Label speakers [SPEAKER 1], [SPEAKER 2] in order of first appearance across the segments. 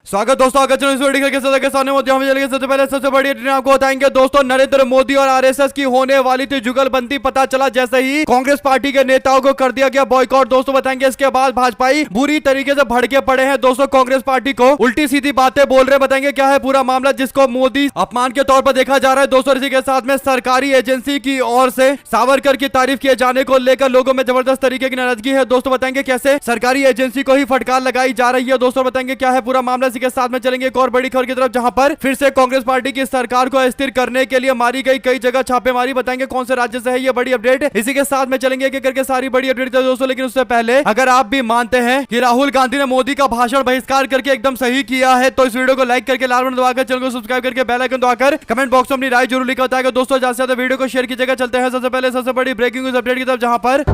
[SPEAKER 1] स्वागत दोस्तों, अगर इस वीडियो के सामने सबसे पहले सबसे बड़ी अपडेट आपको बताएंगे दोस्तों। नरेंद्र मोदी और आरएसएस की होने वाली थी जुगलबंदी, पता चला जैसे ही कांग्रेस पार्टी के नेताओं को कर दिया गया बॉयकॉट। दोस्तों बताएंगे इसके बाद भाजपाई बुरी तरीके से भड़के पड़े हैं दोस्तों, कांग्रेस पार्टी को उल्टी सीधी बातें बोल रहे। बताएंगे क्या है पूरा मामला जिसको मोदी अपमान के तौर पर देखा जा रहा है दोस्तों। इसी के साथ में सरकारी एजेंसी की ओर से सावरकर की तारीफ किए जाने को लेकर लोगों में जबरदस्त तरीके की नाराजगी है दोस्तों। बताएंगे कैसे सरकारी एजेंसी को ही फटकार लगाई जा रही है दोस्तों। बताएंगे क्या है पूरा मामला। इसी के साथ में चलेंगे एक और बड़ी खबर की तरफ, जहां पर फिर से कांग्रेस पार्टी की सरकार को अस्थिर करने के लिए मारी गई कई जगह छापेमारी। बताएंगे कौन से राज्य से है ये बड़ी अपडेट। इसी के साथ में चलेंगे एक करके सारी बड़ी अपडेट दोस्तों। लेकिन उससे पहले अगर आप भी मानते हैं कि राहुल गांधी ने मोदी का भाषण बहिष्कार करके एकदम सही किया है तो इस वीडियो को लाइक करके लाल बटन दबाकर चैनल को सब्सक्राइब करके बेल आइकन दबाकर कमेंट बॉक्स में अपनी राय जरूर लिखा बताएगा दोस्तों। ज्यादा से ज्यादा वीडियो को शेयर कीजिएगा। चलते हैं सबसे पहले सबसे बड़ी ब्रेकिंग न्यूज अपडेट की तरफ, जहां पर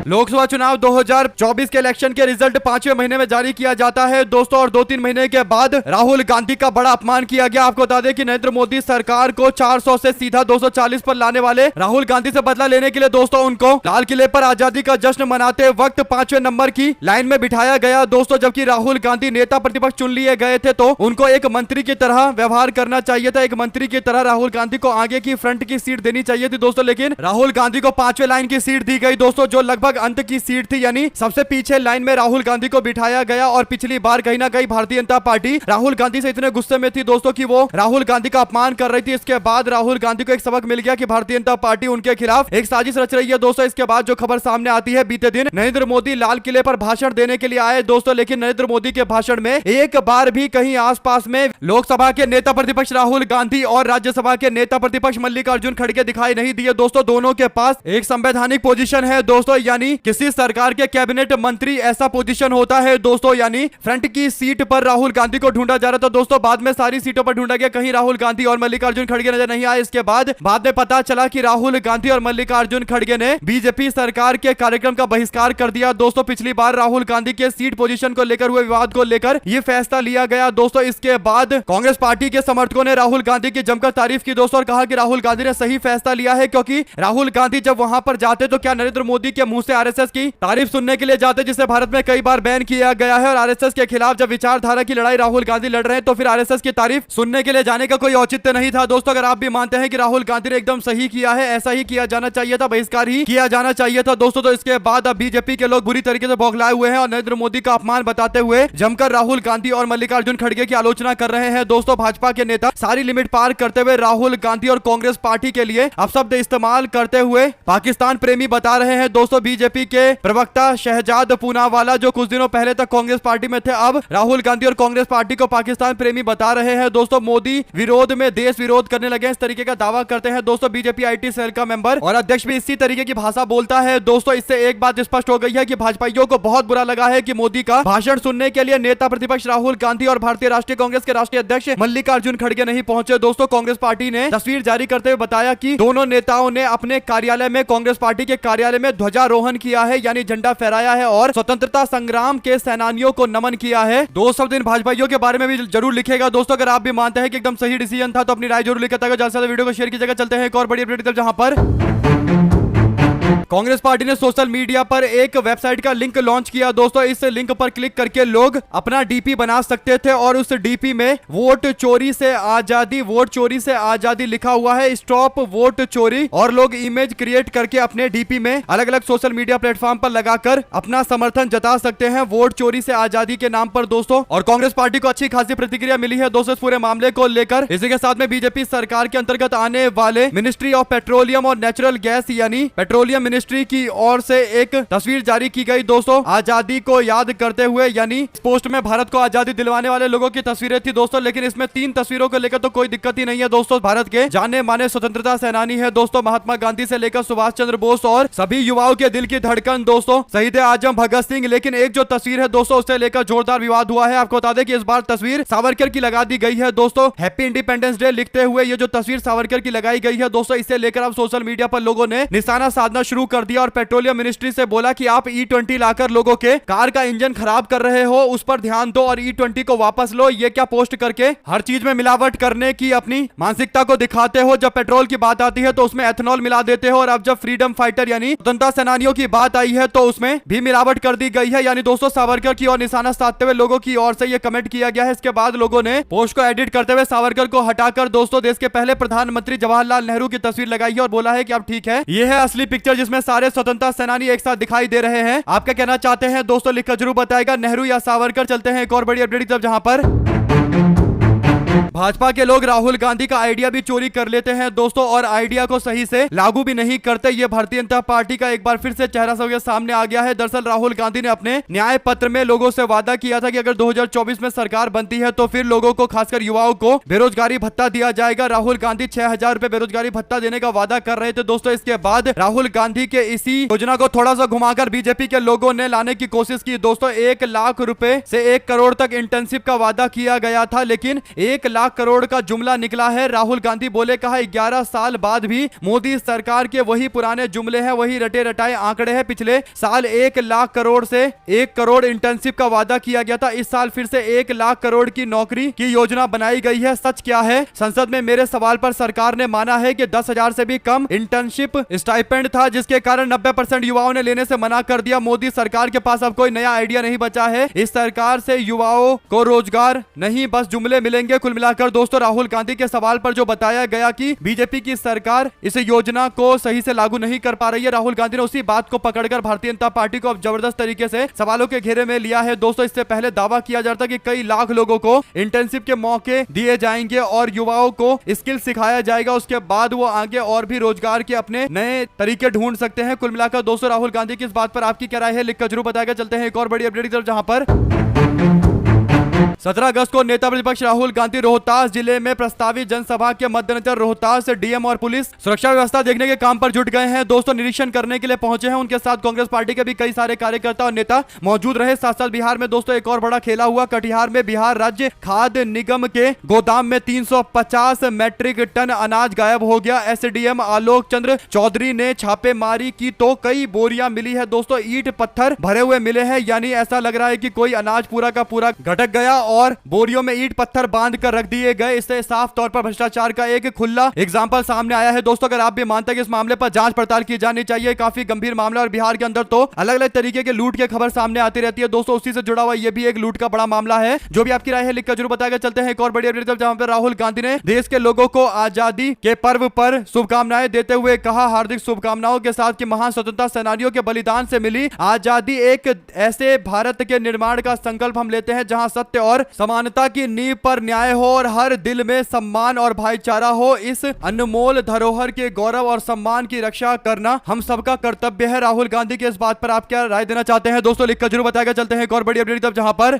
[SPEAKER 1] लोकसभा चुनाव 2024 के इलेक्शन के रिजल्ट 5वें महीने में जारी किया जाता है दोस्तों। और 2-3 महीने के बाद राहुल गांधी का बड़ा अपमान किया गया। आपको बता दें कि नरेंद्र मोदी सरकार को 400 से सीधा 240 पर लाने वाले राहुल गांधी से बदला लेने के लिए दोस्तों उनको लाल किले पर आजादी का जश्न मनाते वक्त 5वें नंबर की लाइन में बिठाया गया दोस्तों। जबकि राहुल गांधी नेता प्रतिपक्ष चुन लिए गए थे तो उनको एक मंत्री की तरह व्यवहार करना चाहिए था। एक मंत्री की तरह राहुल गांधी को आगे की फ्रंट की सीट देनी चाहिए थी दोस्तों। लेकिन राहुल गांधी को 5वें लाइन की सीट दी गई दोस्तों, जो लगभग अंत की सीट थी, यानी सबसे पीछे लाइन में राहुल गांधी को बिठाया गया। और पिछली बार कहीं ना कहीं भारतीय जनता पार्टी राहुल गांधी से इतने गुस्से में थी दोस्तों कि वो राहुल गांधी का अपमान कर रही थी। इसके बाद राहुल गांधी को एक सबक मिल गया कि भारतीय जनता पार्टी उनके खिलाफ एक साजिश रच रही है दोस्तों। इसके बाद जो खबर सामने आती है, बीते दिन नरेंद्र मोदी लाल किले पर भाषण देने के लिए आए दोस्तों। लेकिन नरेंद्र मोदी के भाषण में एक बार भी कहीं आसपास में लोकसभा के नेता प्रतिपक्ष राहुल गांधी और राज्यसभा के नेता प्रतिपक्ष मल्लिकार्जुन खड़गे दिखाई नहीं दिए दोस्तों। दोनों के पास एक संवैधानिक पोजीशन है दोस्तों, यानी किसी सरकार के कैबिनेट मंत्री ऐसा पोजीशन होता है दोस्तों। यानी फ्रंट की सीट पर राहुल गांधी को ढूंढा जा रहा था दोस्तों। बाद में सारी सीटों पर ढूंढा गया, कहीं राहुल गांधी और मल्लिकार्जुन खड़गे नजर नहीं आए। इसके बाद में पता चला कि राहुल गांधी और मल्लिकार्जुन खड़गे ने बीजेपी सरकार के कार्यक्रम का बहिष्कार कर दिया दोस्तों। पिछली बार राहुल गांधी के सीट पोजीशन को लेकर हुए विवाद को लेकर यह फैसला लिया गया दोस्तों। इसके बाद कांग्रेस पार्टी के समर्थकों ने राहुल गांधी की जमकर तारीफ की दोस्तों और कहा कि राहुल गांधी ने सही फैसला लिया है, क्योंकि राहुल गांधी जब वहां पर जाते तो क्या नरेंद्र मोदी के मुंह से आरएसएस की तारीफ सुनने के लिए जाते, जिसे भारत में कई बार बैन किया गया है। और आरएसएस के खिलाफ जब विचारधारा की लड़ाई राहुल गांधी लड़ रहे हैं तो फिर आरएसएस की तारीफ सुनने के लिए जाने का कोई औचित्य नहीं था दोस्तों। अगर आप भी मानते हैं कि राहुल गांधी ने एकदम सही किया है, ऐसा ही किया जाना चाहिए था, बहिष्कार ही किया जाना चाहिए था दोस्तों। तो इसके बाद अब बीजेपी के लोग बुरी तरीके से बौखलाए हुए हैं और नरेंद्र मोदी का अपमान बताते हुए जमकर राहुल गांधी और मल्लिकार्जुन खड़गे की आलोचना कर रहे हैं दोस्तों। भाजपा के नेता सारी लिमिट पार करते हुए राहुल गांधी और कांग्रेस पार्टी के लिए अपशब्द इस्तेमाल करते हुए पाकिस्तान प्रेमी बता रहे हैं दोस्तों। बीजेपी के प्रवक्ता शहजाद पूनावाला जो कुछ दिनों पहले तक कांग्रेस पार्टी में थे, अब राहुल गांधी और कांग्रेस पार्टी को पाकिस्तान प्रेमी बता रहे हैं दोस्तों। मोदी विरोध में देश विरोध करने लगे, इस तरीके का दावा करते हैं दोस्तों। बीजेपी आईटी सेल का मेंबर और अध्यक्ष भी इसी तरीके की भाषा बोलता है दोस्तों। इससे एक बात स्पष्ट हो गई है कि भाजपाइयों को बहुत बुरा लगा है कि मोदी का भाषण सुनने के लिए नेता प्रतिपक्ष राहुल गांधी और भारतीय राष्ट्रीय कांग्रेस के राष्ट्रीय अध्यक्ष मल्लिकार्जुन खड़गे नहीं पहुंचे दोस्तों। कांग्रेस पार्टी ने तस्वीर जारी करते हुए बताया कि दोनों नेताओं ने अपने कार्यालय में कांग्रेस पार्टी के कार्यालय में ध्वजारोहण किया है, यानी झंडा फहराया है और स्वतंत्रता संग्राम के सेनानियों को नमन किया है। दो शब्द इन भाजपाइयों के बारे में भी जरूर लिखेगा दोस्तों। अगर आप भी मानते हैं कि एकदम सही डिसीजन था तो अपनी राय जरूर लिखता है। ज्यादा से ज्यादा वीडियो को शेयर कीजिएगा। चलते हैं एक और बड़ी अपडेट, जहां पर कांग्रेस पार्टी ने सोशल मीडिया पर एक वेबसाइट का लिंक लॉन्च किया दोस्तों। इस लिंक पर क्लिक करके लोग अपना डीपी बना सकते थे और उस डीपी में वोट चोरी से आजादी, वोट चोरी से आजादी लिखा हुआ है, स्टॉप वोट चोरी। और लोग इमेज क्रिएट करके अपने डीपी में अलग अलग सोशल मीडिया प्लेटफॉर्म पर लगाकर अपना समर्थन जता सकते हैं वोट चोरी से आजादी के नाम पर दोस्तों। और कांग्रेस पार्टी को अच्छी खासी प्रतिक्रिया मिली है दोस्तों इस पूरे मामले को लेकर। इसी के साथ में बीजेपी सरकार के अंतर्गत आने वाले मिनिस्ट्री ऑफ पेट्रोलियम और नेचुरल गैस यानी पेट्रोलियम मिनिस्ट्री की ओर से एक तस्वीर जारी की गई दोस्तों, आजादी को याद करते हुए। यानी इस पोस्ट में भारत को आजादी दिलवाने वाले लोगों की तस्वीरें थी दोस्तों। लेकिन इसमें 3 तस्वीरों को लेकर तो कोई दिक्कत ही नहीं है दोस्तों। भारत के जाने माने स्वतंत्रता सेनानी है दोस्तों, महात्मा गांधी से लेकर सुभाष चंद्र बोस और सभी युवाओं के दिल की धड़कन दोस्तों शहीद आजम भगत सिंह। लेकिन एक जो तस्वीर है दोस्तों उससे लेकर जोरदार विवाद हुआ है। आपको बता दें कि इस बार तस्वीर सावरकर की लगा दी गई है दोस्तों। हैप्पी इंडिपेंडेंस डे लिखते हुए ये जो तस्वीर सावरकर की लगाई गई है दोस्तों, इसे लेकर अब सोशल मीडिया पर लोगों ने निशाना साधना शुरू कर दिया और पेट्रोलियम मिनिस्ट्री से बोला कि आप E20 लाकर लोगों के कार का इंजन खराब कर रहे हो, उस पर ध्यान दो और E20 को वापस लो। ये क्या पोस्ट करके हर चीज में मिलावट करने की अपनी मानसिकता को दिखाते हो। जब पेट्रोल की बात आती है तो उसमें एथेनॉल मिला देते हो और अब जब फ्रीडम फाइटर यानी स्वतंत्रता सेनानियों की बात आई है तो उसमें भी मिलावट कर दी गई है। यानी दोस्तों सावरकर की ओर निशाना साधते हुए लोगों की ओर से ये कमेंट किया गया है। इसके बाद लोगों ने पोस्ट को एडिट करते हुए सावरकर को हटाकर दोस्तों देश के पहले प्रधानमंत्री जवाहरलाल नेहरू की तस्वीर लगाई है और बोला है कि अब ठीक है, ये है असली पिक्चर जिसमें सारे स्वतंत्रता सेनानी एक साथ दिखाई दे रहे हैं। आप क्या कहना चाहते हैं दोस्तों, लिखकर जरूर बताएगा, नेहरू या सावरकर। चलते हैं एक और बड़ी अपडेट तब जहां पर भाजपा के लोग राहुल गांधी का आइडिया भी चोरी कर लेते हैं दोस्तों और आइडिया को सही से लागू भी नहीं करते। ये भारतीय जनता पार्टी का एक बार फिर से चेहरा सबके सामने आ गया है। दरअसल राहुल गांधी ने अपने न्याय पत्र में लोगों से वादा किया था कि अगर 2024 में सरकार बनती है तो फिर लोगों को, खासकर युवाओं को बेरोजगारी भत्ता दिया जाएगा। राहुल गांधी 6,000 रुपए बेरोजगारी भत्ता देने का वादा कर रहे थे दोस्तों। इसके बाद राहुल गांधी के इसी योजना को थोड़ा सा घुमाकर बीजेपी के लोगों ने लाने की कोशिश की दोस्तों। 1 लाख रुपए से 1 करोड़ तक इंटर्नशिप का वादा किया गया था, लेकिन 1 लाख करोड़ का जुमला निकला है। राहुल गांधी बोले, कहा 11 साल बाद भी मोदी सरकार के वही पुराने जुमले हैं, वही रटे रटाए आंकड़े हैं। पिछले साल 1 लाख करोड़ से 1 करोड़ इंटर्नशिप का वादा किया गया था। इस साल फिर से 1 लाख करोड़ की नौकरी की योजना बनाई गई है। सच क्या है? संसद में मेरे सवाल पर सरकार ने माना है कि 10,000 से भी कम इंटर्नशिप स्टाइपेंड था, जिसके कारण 90% युवाओं ने लेने से मना कर दिया। मोदी सरकार के पास अब कोई नया आइडिया नहीं बचा है। इस सरकार से युवाओं को रोजगार नहीं, बस जुमले मिलेंगे। कुल मिलाकर दोस्तों राहुल गांधी के सवाल पर जो बताया गया कि बीजेपी की सरकार इस योजना को सही से लागू नहीं कर पा रही है, राहुल गांधी ने उसी बात को पकड़कर भारतीय जनता पार्टी को अब जबरदस्त तरीके से सवालों के घेरे में लिया है दोस्तों। इससे पहले दावा किया जाता कि कई लाख लोगों को इंटर्नशिप के मौके दिए जाएंगे और युवाओं को स्किल सिखाया जाएगा। उसके बाद वो आगे और भी रोजगार के अपने नए तरीके ढूंढ सकते हैं। कुल मिलाकर दोस्तों राहुल गांधी की इस बात पर आपकी क्या राय है, लिखकर जरूर बताएगा। चलते हैं एक और बड़ी अपडेट की तरफ जहां पर 17 अगस्त को नेता प्रतिपक्ष राहुल गांधी रोहतास जिले में प्रस्तावित जनसभा के मद्देनजर रोहतास से डीएम और पुलिस सुरक्षा व्यवस्था देखने के काम पर जुट गए हैं दोस्तों। निरीक्षण करने के लिए पहुंचे हैं। उनके साथ कांग्रेस पार्टी के भी कई सारे कार्यकर्ता और नेता मौजूद रहे। साथ साथ बिहार में दोस्तों एक और बड़ा खेला हुआ। कटिहार में बिहार राज्य खाद्य निगम के गोदाम में 350 मैट्रिक टन अनाज गायब हो गया। एसडीएम आलोक चंद्र चौधरी ने छापेमारी की तो कई बोरियां मिली है दोस्तों। ईंट पत्थर भरे हुए मिले हैं, यानी ऐसा लग रहा है कि कोई अनाज पूरा का पूरा घटक गया और बोरियों में ईंट पत्थर बांध कर रख दिए गए। इससे साफ तौर पर भ्रष्टाचार का एक खुला एग्जाम्पल सामने आया है दोस्तों। अगर आप भी मानते हैं कि इस मामले पर जांच पड़ताल की जानी चाहिए, काफी गंभीर मामला। और बिहार के अंदर तो अलग अलग तरीके के लूट की खबर सामने आती रहती है दोस्तों। उसी से जुड़ा हुआ ये भी एक लूट का बड़ा मामला है। जो भी आपकी राय है लिखकर जरूर बताएगा। चलते हैं एक और बड़ी अपडेट जहां पर राहुल गांधी ने देश के लोगों को आजादी के पर्व पर शुभकामनाएं देते हुए कहा, हार्दिक शुभकामनाओं के साथ कि महान स्वतंत्रता सेनानियों के बलिदान से मिली आजादी एक ऐसे भारत के निर्माण का संकल्प हम लेते हैं जहां सत्य और समानता की नींव पर न्याय हो और हर दिल में सम्मान और भाईचारा हो। इस अनमोल धरोहर के गौरव और सम्मान की रक्षा करना हम सबका कर्तव्य है। राहुल गांधी की इस बात पर आप क्या राय देना चाहते हैं दोस्तों, लिखकर जरूर बताएगा। चलते हैं एक और बड़ी अपडेट जहां पर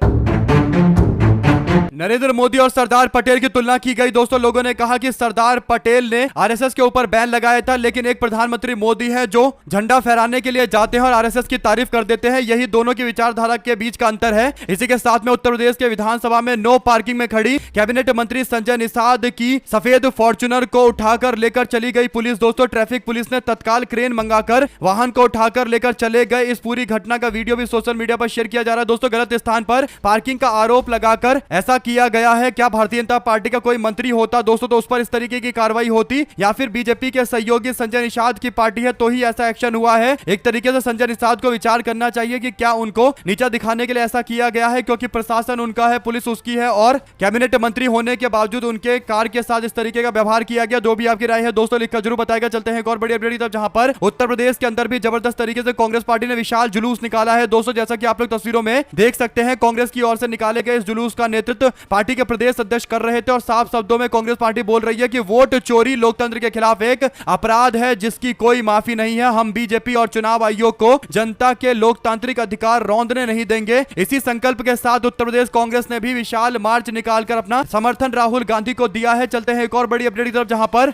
[SPEAKER 1] नरेंद्र मोदी और सरदार पटेल की तुलना की गई दोस्तों। लोगों ने कहा कि सरदार पटेल ने आरएसएस के ऊपर बैन लगाया था, लेकिन एक प्रधानमंत्री मोदी है जो झंडा फहराने के लिए जाते हैं और आरएसएस की तारीफ कर देते हैं। यही दोनों की विचारधारा के बीच का अंतर है। इसी के साथ में उत्तर प्रदेश के विधानसभा में नो पार्किंग में खड़ी कैबिनेट मंत्री संजय निषाद की सफेद फॉर्च्यूनर को उठाकर लेकर चली गई पुलिस दोस्तों। ट्रैफिक पुलिस ने तत्काल क्रेन मंगाकर वाहन को उठाकर लेकर चले गए। इस पूरी घटना का वीडियो भी सोशल मीडिया पर शेयर किया जा रहा है दोस्तों। गलत स्थान पर पार्किंग का आरोप लगाकर ऐसा किया गया है। क्या भारतीय जनता पार्टी का कोई मंत्री होता दोस्तों तो उस पर इस तरीके की कार्रवाई होती, या फिर बीजेपी के सहयोगी संजय निषाद की पार्टी है तो ही ऐसा एक्शन हुआ है। एक तरीके से संजय निषाद को विचार करना चाहिए कि क्या उनको नीचा दिखाने के लिए ऐसा किया गया है, क्योंकि प्रशासन उनका है, पुलिस उसकी है और कैबिनेट मंत्री होने के बावजूद उनके कार के साथ इस तरीके का व्यवहार किया गया। जो भी आपकी राय है दोस्तों लिखकर जरूर बताएगा। चलते हैं एक और बड़ी अपडेट तब जहां पर उत्तर प्रदेश के अंदर भी जबरदस्त तरीके से कांग्रेस पार्टी ने विशाल जुलूस निकाला है दोस्तों। जैसा कि आप लोग तस्वीरों में देख सकते हैं, कांग्रेस की ओर से निकाले गए इस जुलूस का नेतृत्व पार्टी के प्रदेश अध्यक्ष कर रहे थे और साफ शब्दों में कांग्रेस पार्टी बोल रही है कि वोट चोरी लोकतंत्र के खिलाफ एक अपराध है जिसकी कोई माफी नहीं है। हम बीजेपी और चुनाव आयोग को जनता के लोकतांत्रिक अधिकार रौंदने नहीं देंगे। इसी संकल्प के साथ उत्तर प्रदेश कांग्रेस ने भी विशाल मार्च निकालकर अपना समर्थन राहुल गांधी को दिया है। चलते हैं एक और बड़ी अपडेट की तरफ जहां पर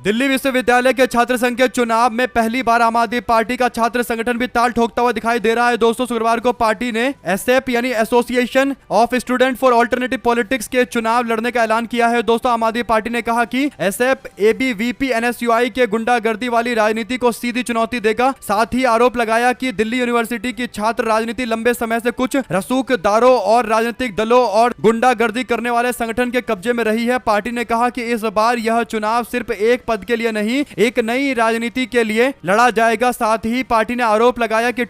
[SPEAKER 1] दिल्ली विश्वविद्यालय के छात्र संघ के चुनाव में पहली बार आम आदमी पार्टी का छात्र संगठन भी ताल ठोकता हुआ दिखाई दे रहा है। दोस्तों शुक्रवार को पार्टी ने एसएप यानी association of student for alternative politics के चुनाव लड़ने का ऐलान किया है। दोस्तों आम आदमी पार्टी ने कहा कि एसएप एबीवीपी एनएसयूआई के गुंडागर्दी वाली राजनीति को सीधी चुनौती देगा। साथ ही आरोप लगाया कि दिल्ली यूनिवर्सिटी की छात्र राजनीति लंबे समय से कुछ रसूखदारों और राजनीतिक दलों और गुंडागर्दी करने वाले संगठन के कब्जे में रही है। पार्टी ने कहा कि इस बार यह चुनाव सिर्फ एक पद के लिए नहीं, एक नई राजनीति के लिए लड़ा जाएगा। साथ ही पार्टी ने आरोप लगाया कि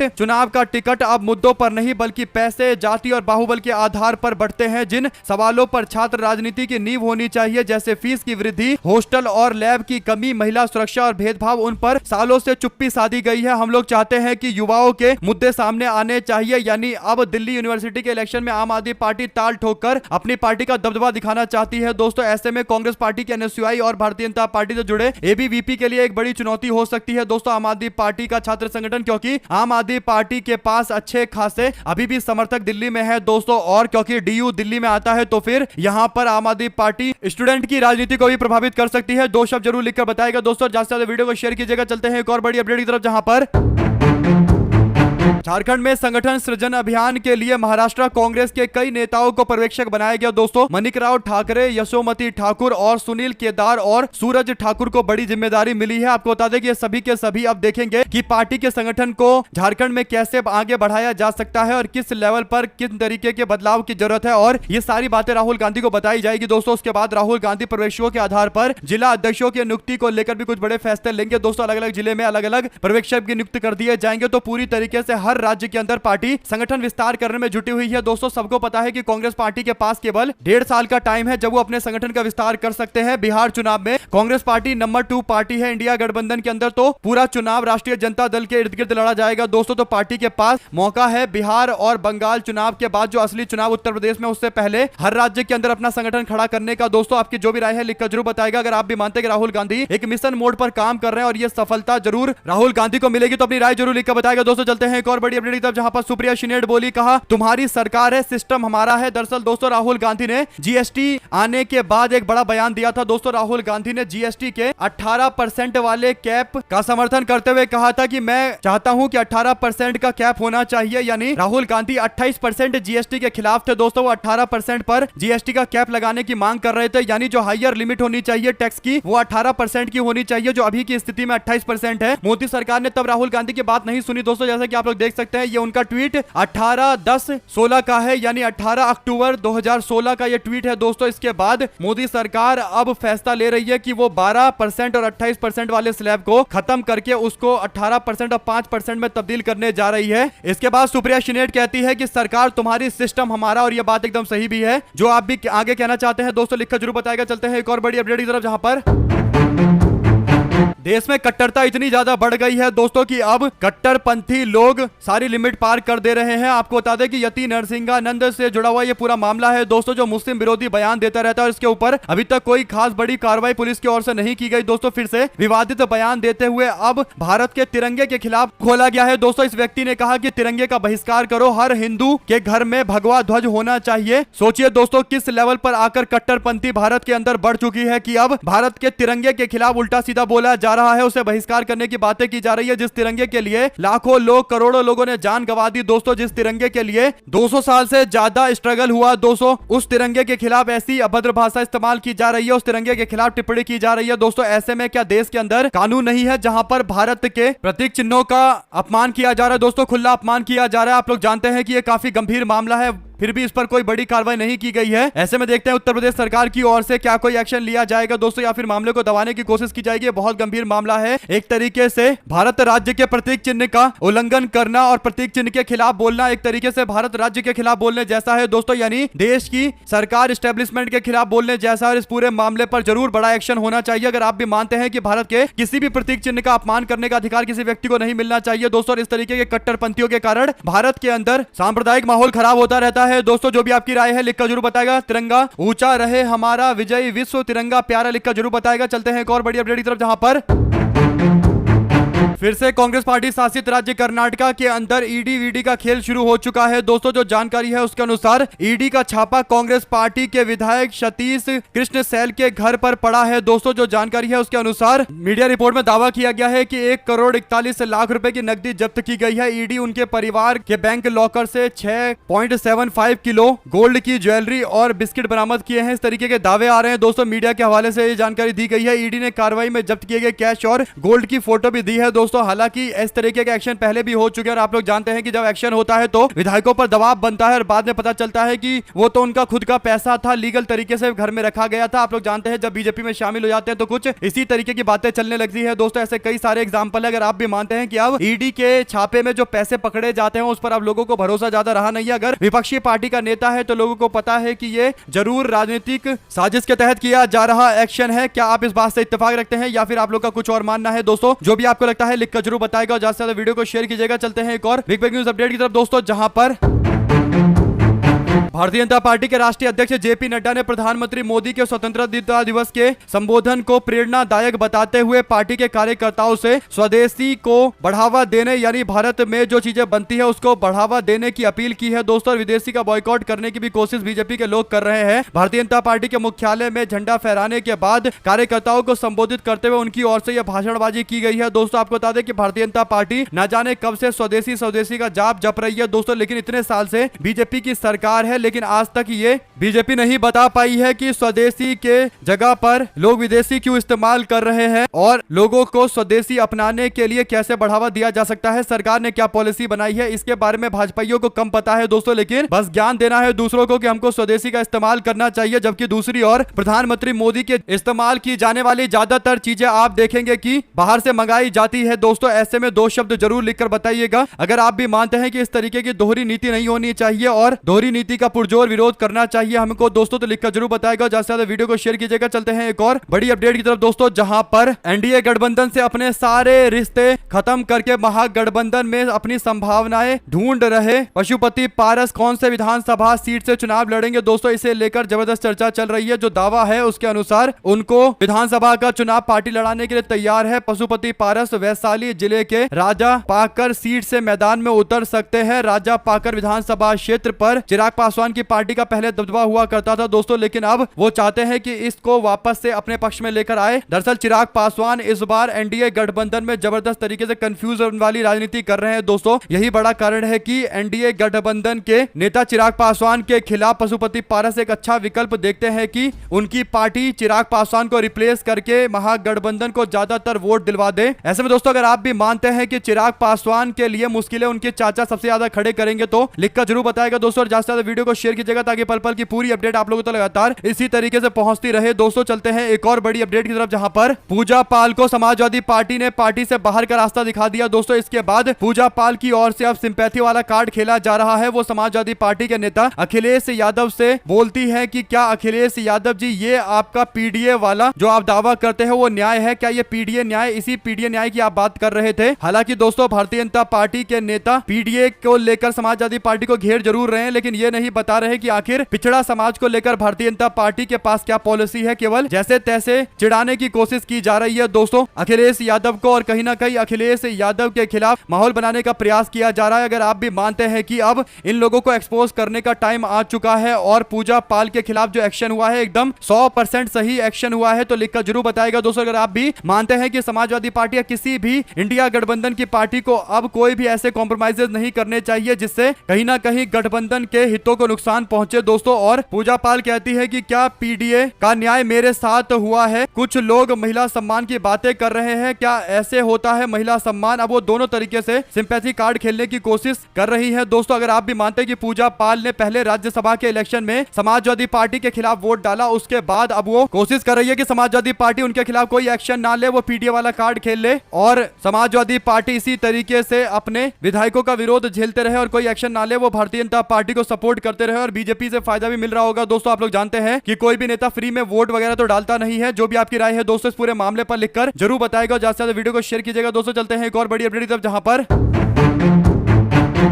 [SPEAKER 1] चुनाव का टिकट अब मुद्दों पर नहीं बल्कि पैसे, जाति और बाहुबल के आधार पर बढ़ते हैं। जिन सवालों पर छात्र राजनीति की नींव होनी चाहिए जैसे फीस की वृद्धि, हॉस्टल और लैब की कमी, महिला सुरक्षा और भेदभाव, उन पर सालों से चुप्पी साधी गई है। हम लोग चाहते हैं कि युवाओं के मुद्दे सामने आने चाहिए। यानी अब दिल्ली यूनिवर्सिटी के इलेक्शन में आम आदमी पार्टी ताल ठोककर अपनी पार्टी का दबदबा दिखाना चाहती है। दोस्तों ऐसे में कांग्रेस पार्टी के एनएसयूआई और भारतीय जनता पार्टी से जुड़े एबीवीपी के लिए एक बड़ी चुनौती हो सकती है। दोस्तों आम आदमी पार्टी का छात्र संगठन, क्योंकि आम आदमी पार्टी के पास अच्छे खासे अभी भी समर्थक दिल्ली में है दोस्तों, और क्योंकि डीयू दिल्ली में आता है तो फिर यहां पर आम आदमी पार्टी स्टूडेंट की राजनीति को भी प्रभावित कर सकती है। दो शब्द जरूर लिखकर बताएगा दोस्तों। ज्यादा से ज्यादा वीडियो को शेयर कीजिएगा। चलते हैं एक और बड़ी अपडेट की तरफ, जहां पर झारखंड में संगठन सृजन अभियान के लिए महाराष्ट्र कांग्रेस के कई नेताओं को पर्यवेक्षक बनाया गया। दोस्तों माणिकराव ठाकरे, यशोमती ठाकुर और सुनील केदार और सूरज ठाकुर को बड़ी जिम्मेदारी मिली है। आपको बता दें कि ये सभी के सभी अब देखेंगे कि पार्टी के संगठन को झारखंड में कैसे आगे बढ़ाया जा सकता है और किस लेवल पर किस तरीके के बदलाव की जरूरत है, और ये सारी बातें राहुल गांधी को बताई जाएगी दोस्तों। उसके बाद राहुल गांधी पर्यवेक्षकों के आधार पर जिला अध्यक्षों की नियुक्ति को लेकर भी कुछ बड़े फैसले लेंगे दोस्तों। अलग अलग जिले में अलग अलग पर्यवेक्षक की नियुक्ति कर दिए जाएंगे। तो पूरी तरीके से हर राज्य के अंदर पार्टी संगठन विस्तार करने में जुटी हुई है दोस्तों। सबको पता है कि कांग्रेस पार्टी के पास केवल 1.5 साल का टाइम है जब वो अपने संगठन का विस्तार कर सकते हैं। बिहार चुनाव में कांग्रेस पार्टी नंबर 2 पार्टी है इंडिया गठबंधन के अंदर, तो पूरा चुनाव राष्ट्रीय जनता दल के इर्द गिर्द लड़ा जाएगा दोस्तों। तो पार्टी के पास मौका है बिहार और बंगाल चुनाव के बाद जो असली चुनाव उत्तर प्रदेश में, उससे पहले हर राज्य के अंदर अपना संगठन खड़ा करने का। दोस्तों आपकी जो भी राय है लिखकर जरूर बताएगा। अगर आप भी मानते हैं कि राहुल गांधी एक मिशन मोड पर काम कर रहे हैं और ये सफलता जरूर राहुल गांधी को मिलेगी, तो अपनी राय जरूर लिखकर बताएगा दोस्तों। चलते हैं एक और बड़ी अपडेट की तरफ, जहां पर सुप्रिया शिनेट बोली, कहा तुम्हारी सरकार है, सिस्टम हमारा है। दरअसल दोस्तों राहुल गांधी ने जीएसटी आने के बाद एक बड़ा बयान दिया था दोस्तों। राहुल गांधी ने जीएसटी के 18% वाले कैप का समर्थन करते हुए कहा था कि मैं चाहता हूं कि 18% का कैप होना चाहिए। यानी राहुल गांधी 28% जीएसटी के खिलाफ थे दोस्तों। वो 18% पर जीएसटी का कैप लगाने की मांग कर रहे थे। यानी जो हायर लिमिट होनी चाहिए टैक्स की, वो 18% की होनी चाहिए, जो अभी की स्थिति में 28% है। मोदी सरकार ने तब राहुल गांधी की बात नहीं सुनी दोस्तों। जैसा कि आप लोग देख सकते हैं, ये उनका ट्वीट 18/10/16 का है, यानी 18 अक्टूबर 2016 का ये ट्वीट है दोस्तों। इसके बाद मोदी सरकार अब फैसला ले रही है कि वो 12% और 28% वाले स्लैब को खत्म करके उसको 18% और 5% में तब्दील करने जा रही है। इसके बाद सुप्रिया शिनेट कहती है कि सरकार तुम्हारी, सिस्टम हमारा, और ये बात एकदम सही भी है। जो आप भी आगे कहना चाहते हैं दोस्तों लिखकर जरूर बताएगा। चलते हैं एक और बड़ी अपडेट की तरफ, जहां पर देश में कट्टरता इतनी ज्यादा बढ़ गई है दोस्तों कि अब कट्टरपंथी लोग सारी लिमिट पार कर दे रहे हैं। आपको बता दें कि यति नरसिंहानंद से जुड़ा हुआ ये पूरा मामला है दोस्तों, जो मुस्लिम विरोधी बयान देता रहता है और इसके ऊपर अभी तक कोई खास बड़ी कार्रवाई पुलिस की ओर से नहीं की गई दोस्तों। फिर से विवादित बयान देते हुए अब भारत के तिरंगे के खिलाफ खोला गया है दोस्तों। इस व्यक्ति ने कहा कि तिरंगे का बहिष्कार करो, हर हिंदू के घर में भगवा ध्वज होना चाहिए। सोचिए दोस्तों किस लेवल पर आकर कट्टरपंथी भारत के अंदर बढ़ चुकी है कि अब भारत के तिरंगे के खिलाफ उल्टा सीधा बोला जा रहा है, उसे बहिष्कार करने की बातें की जा रही है। जिस तिरंगे के लिए लाखों लोग, करोड़ों लोगों ने जान गंवा दी दोस्तों, जिस तिरंगे के लिए 200 साल से ज्यादा स्ट्रगल हुआ दोस्तों, उस तिरंगे के खिलाफ ऐसी अभद्र भाषा इस्तेमाल की जा रही है, उस तिरंगे के खिलाफ टिप्पणी की जा रही है दोस्तों। ऐसे में क्या देश के अंदर कानून नहीं है जहां पर भारत के प्रतीक चिन्हों का अपमान किया जा रहा है दोस्तों, खुला अपमान किया जा रहा है। आप लोग जानते हैं कि यह काफी गंभीर मामला है, फिर भी इस पर कोई बड़ी कार्रवाई नहीं की गई है। ऐसे में देखते हैं उत्तर प्रदेश सरकार की ओर से क्या कोई एक्शन लिया जाएगा दोस्तों, या फिर मामले को दबाने की कोशिश की जाएगी। बहुत गंभीर मामला है। एक तरीके से भारत राज्य के प्रतीक चिन्ह का उल्लंघन करना और प्रतीक चिन्ह के खिलाफ बोलना एक तरीके से भारत राज्य के खिलाफ बोलने जैसा है दोस्तों, यानी देश की सरकार एस्टेब्लिशमेंट के खिलाफ बोलने जैसा। और इस पूरे मामले पर जरूर बड़ा एक्शन होना चाहिए। अगर आप भी मानते हैं कि भारत के किसी भी प्रतीक चिन्ह का अपमान करने का अधिकार किसी व्यक्ति को नहीं मिलना चाहिए दोस्तों, और इस तरीके के कट्टरपंथियों के कारण भारत के अंदर सांप्रदायिक माहौल खराब होता रहता है दोस्तों। जो भी आपकी राय है लिखकर जरूर बताएगा। तिरंगा ऊंचा रहे हमारा विजयी विश्व, तिरंगा प्यारा, लिखकर जरूर बताएगा। चलते हैं एक और बड़ी अपडेट की तरफ, जहां पर फिर से कांग्रेस पार्टी शासित राज्य कर्नाटका के अंदर ईडी वीडी का खेल शुरू हो चुका है। दोस्तों जो जानकारी है उसके अनुसार ईडी का छापा कांग्रेस पार्टी के विधायक सतीश कृष्ण सैल के घर पर पड़ा है। दोस्तों जो जानकारी है उसके अनुसार मीडिया रिपोर्ट में दावा किया गया है कि 1,41,00,000 रुपए की नकदी जब्त की गई है। ईडी उनके परिवार के बैंक लॉकर से 6.75 किलो गोल्ड की ज्वेलरी और बिस्किट बरामद किए हैं। इस तरीके के दावे आ रहे हैं। दोस्तों मीडिया के हवाले से ये जानकारी दी गई है। ईडी ने कार्रवाई में जब्त किए गए कैश और गोल्ड की फोटो भी दी है। दोस्तों हालांकि इस तरीके के एक्शन पहले भी हो चुके हैं और आप लोग जानते हैं कि जब एक्शन होता है तो विधायकों पर दबाव बनता है और बाद में पता चलता है कि वो तो उनका खुद का पैसा था, लीगल तरीके से घर में रखा गया था। आप लोग जानते हैं जब बीजेपी में शामिल हो जाते हैं तो कुछ इसी तरीके की बातें चलने लगती है। दोस्तों ऐसे कई सारे एग्जांपल है। अगर आप भी मानते हैं कि अब ईडी के छापे में जो पैसे पकड़े जाते हैं उस पर अब लोगों को भरोसा ज्यादा रहा नहीं है। अगर विपक्षी पार्टी का नेता है तो लोगों को पता है कि ये जरूर राजनीतिक साजिश के तहत किया जा रहा एक्शन है। क्या आप इस बात से इत्तेफाक रखते हैं या फिर आप लोग का कुछ और मानना है? दोस्तों जो भी आपको लगता है लिखकर जरूर बताएगा और ज्यादा से ज्यादा वीडियो को शेयर कीजिएगा। चलते हैं एक और बिग न्यूज अपडेट की तरफ दोस्तों, जहां पर भारतीय जनता पार्टी के राष्ट्रीय अध्यक्ष जेपी नड्डा ने प्रधानमंत्री मोदी के स्वतंत्रता दिवस के संबोधन को प्रेरणादायक बताते हुए पार्टी के कार्यकर्ताओं से स्वदेशी को बढ़ावा देने यानी भारत में जो चीजें बनती है उसको बढ़ावा देने की अपील की है। दोस्तों विदेशी का बॉयकॉट करने की भी कोशिश बीजेपी के लोग कर रहे हैं। भारतीय जनता पार्टी के मुख्यालय में झंडा फहराने के बाद कार्यकर्ताओं को संबोधित करते हुए उनकी ओर से यह भाषणबाजी की गई है। दोस्तों आपको बता दें कि भारतीय जनता पार्टी न जाने कब से स्वदेशी का जाप जप रही है दोस्तों, लेकिन इतने साल से बीजेपी की सरकार है लेकिन आज तक ये बीजेपी नहीं बता पाई है कि स्वदेशी के जगह पर लोग विदेशी क्यों इस्तेमाल कर रहे हैं और लोगों को स्वदेशी अपनाने के लिए कैसे बढ़ावा दिया जा सकता है, सरकार ने क्या पॉलिसी बनाई है, इसके बारे में भाजपाइयों को कम पता है दोस्तों। लेकिन बस ज्ञान देना है दूसरों को कि हमको स्वदेशी का इस्तेमाल करना चाहिए, जबकि दूसरी ओर प्रधानमंत्री मोदी के इस्तेमाल की जाने वाली ज्यादातर चीजें आप देखेंगे कि बाहर से मंगाई जाती है। दोस्तों ऐसे में दो शब्द जरूर लिखकर बताइएगा अगर आप भी मानते हैं कि इस तरीके की दोहरी नीति नहीं होनी चाहिए और दोहरी नीति का पुरजोर विरोध करना चाहिए हमको दोस्तों, तो लिखकर जरूर बताएगा। ज्यादा से ज्यादा वीडियो को शेयर कीजिएगा। चलते हैं एक और बड़ी अपडेट की तरफ दोस्तों, जहां पर एनडीए गठबंधन से अपने सारे रिश्ते खत्म करके महागठबंधन में अपनी संभावनाएं ढूंढ रहे पशुपति पारस कौन से विधानसभा सीट से चुनाव लड़ेंगे दोस्तों, इसे लेकर जबरदस्त चर्चा चल रही है। जो दावा है उसके अनुसार उनको विधानसभा का चुनाव पार्टी लड़ाने के लिए तैयार है। पशुपति पारस वैशाली जिले के राजा पाकर सीट से मैदान में उतर सकते हैं। राजा पाकर विधानसभा क्षेत्र पर चिराग पासवान की पार्टी का पहले दबदबा हुआ करता था दोस्तों, लेकिन अब वो चाहते हैं कि इसको वापस से अपने पक्ष में लेकर आए। दरअसल चिराग पासवान इस बार एनडीए गठबंधन में जबरदस्त तरीके से कंफ्यूजन वाली राजनीति कर रहे हैं दोस्तों। यही बड़ा कारण है कि एनडीए गठबंधन के नेता चिराग पासवान के खिलाफ पशुपति पारस एक अच्छा विकल्प देखते हैं कि उनकी पार्टी चिराग पासवान को रिप्लेस करके महागठबंधन को ज्यादातर वोट दिलवा दे। ऐसे में दोस्तों अगर आप भी मानते हैं कि चिराग पासवान के लिए मुश्किलें उनके चाचा सबसे ज्यादा खड़े करेंगे तो लिखकर जरूर बताएगा दोस्तों, और ज्यादा से ज्यादा वीडियो को शेयर कीजिएगा ताकि पल पल की पूरी अपडेट आप लोगों तक लगातार इसी तरीके से पहुंचती रहे। दोस्तों चलते हैं एक और बड़ी अपडेट की तरफ, जहां पर पूजा पाल को समाजवादी पार्टी ने पार्टी से बाहर का रास्ता दिखा दिया दोस्तों। इसके बाद पूजा पाल की ओर से अब सिंपैथी वाला कार्ड खेला जा रहा है। वो समाजवादी पार्टी के नेता अखिलेश यादव से बोलती है कि क्या अखिलेश यादव जी ये आपका पीडीए वाला जो आप दावा करते हैं वो न्याय है क्या? ये पीडीए न्याय, इसी पीडीए न्याय की आप बात कर रहे थे। हालांकि दोस्तों भारतीय जनता पार्टी के नेता पीडीए को लेकर समाजवादी पार्टी को घेर जरूर रहे हैं, लेकिन ये नहीं बता रहे कि आखिर पिछड़ा समाज को लेकर भारतीय जनता पार्टी के पास क्या पॉलिसी है। केवल जैसे तैसे चिढ़ाने की कोशिश की जा रही है दोस्तों अखिलेश यादव को, और कहीं ना कहीं अखिलेश यादव के खिलाफ माहौल बनाने का प्रयास किया जा रहा है। अगर आप भी मानते हैं कि अब इन लोगों को एक्सपोज करने का टाइम आ चुका है और पूजा पाल के खिलाफ जो एक्शन हुआ है एकदम 100% सही एक्शन हुआ है, तो लिखकर जरूर बताएगा दोस्तों। अगर आप भी मानते हैं कि समाजवादी पार्टी या किसी भी इंडिया गठबंधन की पार्टी को अब कोई भी ऐसे कॉम्प्रोमाइजेस नहीं करने चाहिए जिससे कहीं ना कहीं गठबंधन के हितों को नुकसान पहुंचे दोस्तों। और पूजा पाल कहती है कि क्या पीडीए का न्याय मेरे साथ हुआ है? कुछ लोग महिला सम्मान की बातें कर रहे हैं, क्या ऐसे होता है महिला सम्मान? अब वो दोनों तरीके से सिंपैथी कार्ड खेलने की कोशिश कर रही है दोस्तों। अगर आप भी मानते हैं कि पूजा पाल ने पहले राज्यसभा के इलेक्शन में समाजवादी पार्टी के खिलाफ वोट डाला, उसके बाद अब वो कोशिश कर रही है कि समाजवादी पार्टी उनके खिलाफ कोई एक्शन ना ले, वो पीडीए वाला कार्ड खेल ले और समाजवादी पार्टी इसी तरीके से अपने विधायकों का विरोध झेलते रहे और कोई एक्शन ना ले, वो भारतीय जनता पार्टी को सपोर्ट करते रहे और बीजेपी से फायदा भी मिल रहा होगा दोस्तों। आप लोग जानते हैं कि कोई भी नेता फ्री में वोट वगैरह तो डालता नहीं है। जो भी आपकी राय है दोस्तों इस पूरे मामले पर लिखकर जरूर बताएगा। ज्यादा से ज्यादा वीडियो को शेयर कीजिएगा दोस्तों। चलते हैं एक और बड़ी अपडेट की तरफ, जहां पर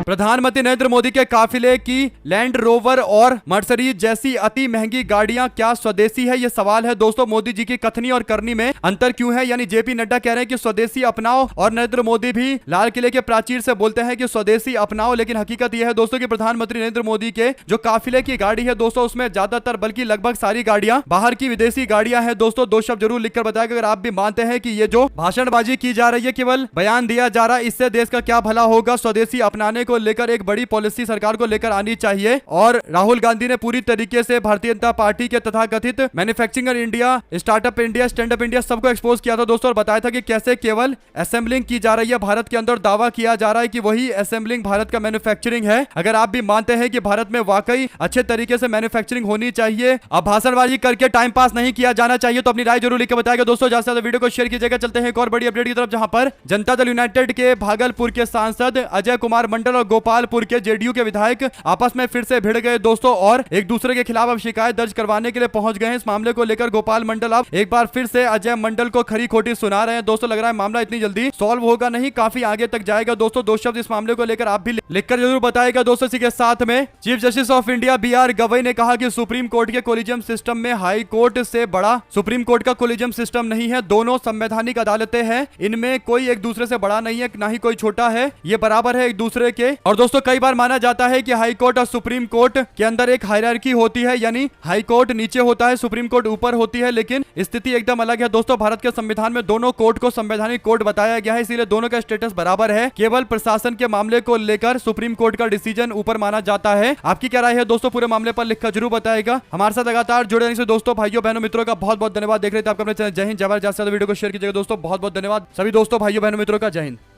[SPEAKER 1] प्रधानमंत्री नरेंद्र मोदी के काफिले की लैंड रोवर और मर्सिडीज जैसी अति महंगी गाड़ियां क्या स्वदेशी है, ये सवाल है दोस्तों। मोदी जी की कथनी और करनी में अंतर क्यों है, यानी जेपी नड्डा कह रहे हैं कि स्वदेशी अपनाओ और नरेंद्र मोदी भी लाल किले के प्राचीर से बोलते हैं कि स्वदेशी अपनाओ। लेकिन हकीकत यह है दोस्तों कि प्रधानमंत्री नरेंद्र मोदी के जो काफिले की गाड़ी है दोस्तों, उसमें ज्यादातर बल्कि लगभग सारी गाड़ियां बाहर की विदेशी गाड़ियां हैं दोस्तों। दो शब्द जरूर लिखकर बताएं अगर आप भी मानते हैं कि ये जो भाषणबाजी की जा रही है, केवल बयान दिया जा रहा है, इससे देश का क्या भला होगा। स्वदेशी अपनाने को लेकर एक बड़ी पॉलिसी सरकार को लेकर आनी चाहिए। और राहुल गांधी ने पूरी तरीके से भारतीय जनता पार्टी के तथाकथित manufacturing India, startup India, stand up India सबको एक्सपोज किया था दोस्तों और बताया था कि कैसे केवल असेंबलिंग की जा रही है भारत के अंदर। दावा किया जा रहा है कि वही असेंबलिंग भारत का मैन्युफैक्चरिंग है। अगर आप भी मानते हैं कि भारत में वाकई अच्छे तरीके से मैन्युफैक्चरिंग होनी चाहिए, अब भाषणबाजी करके टाइम पास नहीं किया जाना चाहिए, तो अपनी राय जरूर लिखकर बताएगा दोस्तों। ज्यादा से ज्यादा वीडियो को शेयर कीजिएगा। चलते हैं एक और बड़ी अपडेट की तरफ, जहां पर जनता दल यूनाइटेड के भागलपुर के सांसद अजय कुमार मंडल और गोपालपुर के जेडीयू के विधायक आपस में फिर से भिड़ गए दोस्तों और एक दूसरे के खिलाफ अब शिकायत दर्ज करवाने के लिए पहुंच गए हैं। इस मामले को लेकर गोपाल मंडल अब एक बार फिर से अजय मंडल को खरी खोटी सुना रहे हैं दोस्तों। लग रहा है मामला इतनी जल्दी सॉल्व होगा नहीं, काफी आगे तक जाएगा दोस्तों। दो शब्द इस मामले को लेकर आप भी लिखकर जरूर बताएगा दोस्तों। इसी के साथ में chief justice of India BR Gavai ने कहा कि सुप्रीम कोर्ट के कोलिजियम सिस्टम में हाई कोर्ट से बड़ा सुप्रीम कोर्ट का कोलिजियम सिस्टम नहीं है। दोनों संवैधानिक अदालतें हैं, इनमें कोई एक दूसरे से बड़ा नहीं है, ना ही कोई छोटा है, ये बराबर है एक दूसरे के। और दोस्तों कई बार माना जाता है कि हाई कोर्ट और सुप्रीम कोर्ट के अंदर एक हायरार्की होती है, यानी हाई कोर्ट नीचे होता है, सुप्रीम कोर्ट ऊपर होती है, लेकिन स्थिति एकदम अलग है दोस्तों। भारत के संविधान में दोनों कोर्ट को संवैधानिक कोर्ट बताया गया है, इसीलिए दोनों का स्टेटस बराबर है। केवल प्रशासन के मामले को लेकर सुप्रीम कोर्ट का डिसीजन ऊपर माना जाता है। आपकी क्या राय है दोस्तों, पूरे मामले पर लिखकर जरूर बताएगा। हमारे साथ लगातार जुड़े रहने से दोस्तों, भाइयों बहनों मित्रों का बहुत बहुत धन्यवाद। देख रहे थे आपका अपने चैनल जय हिंद जय भारत। ज्यादा वीडियो को शेयर कीजिएगा दोस्तों। बहुत बहुत धन्यवाद सभी दोस्तों, भाइयों बहनों मित्रों का। जय हिंद।